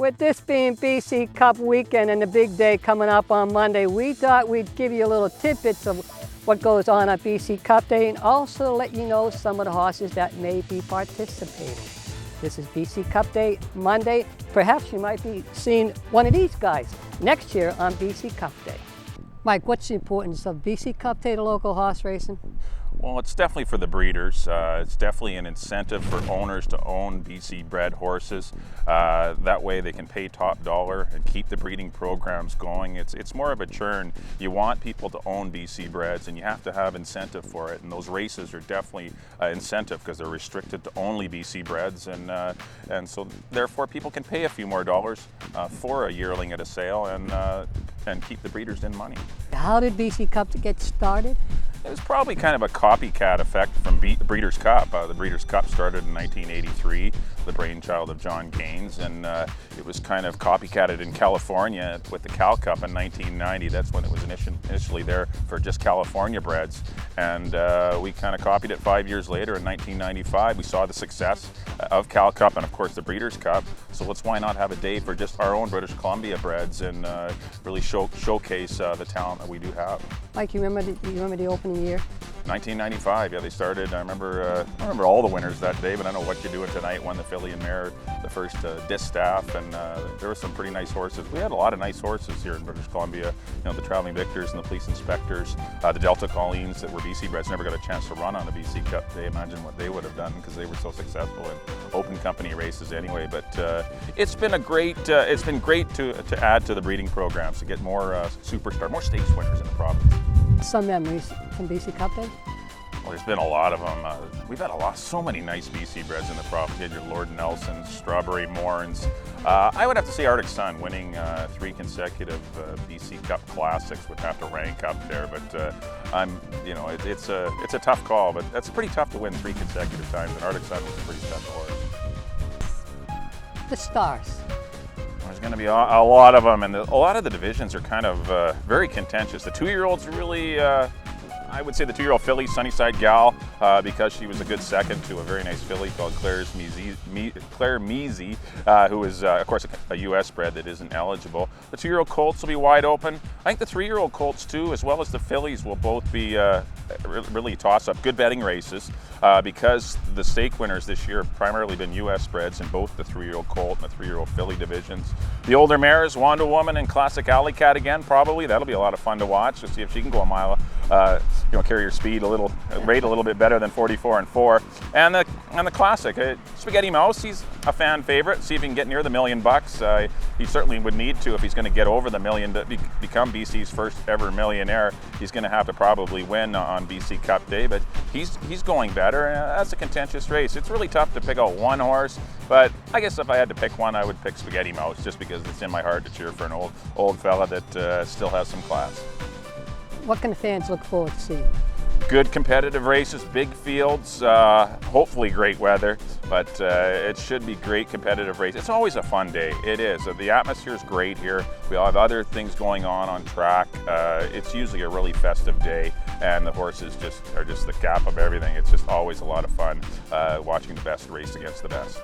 With this being BC Cup weekend and the big day coming up on Monday, we thought we'd give you a little tidbits of what goes on at BC Cup Day and also let you know some of the horses that may be participating. This is BC Cup Day Monday. Perhaps you might be seeing one of these guys next year on BC Cup Day. Mike, what's the importance of BC Cup Day to local horse racing? Well, it's definitely for the breeders. It's definitely an incentive for owners to own BC bred horses. That way they can pay top dollar and keep the breeding programs going. It's more of a churn. You want people to own BC breds and you have to have incentive for it. And those races are definitely incentive because they're restricted to only BC breds. And so therefore people can pay a few more dollars for a yearling at a sale and keep the breeders in money. How did BC Cup get started? It was probably kind of a copycat effect from Breeders' Cup. The Breeders' Cup started in 1983, the brainchild of John Gaines, and it was kind of copycatted in California with the Cal Cup in 1990. That's when it was initially there for just California breds. And we kind of copied it 5 years later in 1995. We saw the success of Cal Cup and of course the Breeders' Cup. So why not have a day for just our own British Columbia breds and really showcase the talent that we do have. Mike, you remember the opening year? 1995, yeah, they started. I remember all the winners that day, but I know What You're Doing Tonight won the filly and mare, the first distaff, and there were some pretty nice horses. We had a lot of nice horses here in British Columbia. You know, the Traveling Victors and the Police Inspectors, the Delta Colleens that were BC breds never got a chance to run on the BC Cup Day. Imagine what they would have done because they were so successful in open company races anyway. But it's been great to add to the breeding programs to get more more stakes winners in the province. Some memories from BC Cup Day? Well, there's been a lot of them. We've had so many nice BC breds in the province. You had your Lord Nelsons, Strawberry Morns. I would have to say Arctic Sun winning 3 consecutive BC Cup Classics would have to rank up there. But it's a tough call. But that's pretty tough to win 3 consecutive times. And Arctic Sun was a pretty special horse. The Stars. There's going to be a lot of them, and a lot of the divisions are kind of very contentious. The 2-year-olds really, I would say the 2-year-old filly, Sunnyside Gal, because she was a good second to a very nice filly called Claire Measy, who is, of course, a U.S. bred that isn't eligible. The 2-year-old colts will be wide open. I think the 3-year-old colts, too, as well as the fillies, will both be really toss-up. Good betting races, because the stake winners this year have primarily been U.S. breds in both the 3-year-old colt and the 3-year-old filly divisions. The older mares, Wanda Woman and Classic Alley Cat again, probably. That'll be a lot of fun to watch to see if she can go a mile, carry her speed rate a little bit better than 44 and 4. And the Classic, Spaghetti Mouse, he's a fan favorite. See if he can get near the $1 million. He certainly would need to if he's going to get over the $1 million to become BC's first ever millionaire. He's going to have to probably win on BC Cup Day, but he's going better. That's a contentious race. It's really tough to pick out one horse, but I guess if I had to pick one, I would pick Spaghetti Mouse just because it's in my heart to cheer for an old fella that still has some class. What can the fans look forward to seeing? Good competitive races, big fields, hopefully great weather, but it should be great competitive race. It's always a fun day. It is. The atmosphere is great here. We all have other things going on track. It's usually a really festive day, and the horses are just the cap of everything. It's just always a lot of fun watching the best race against the best.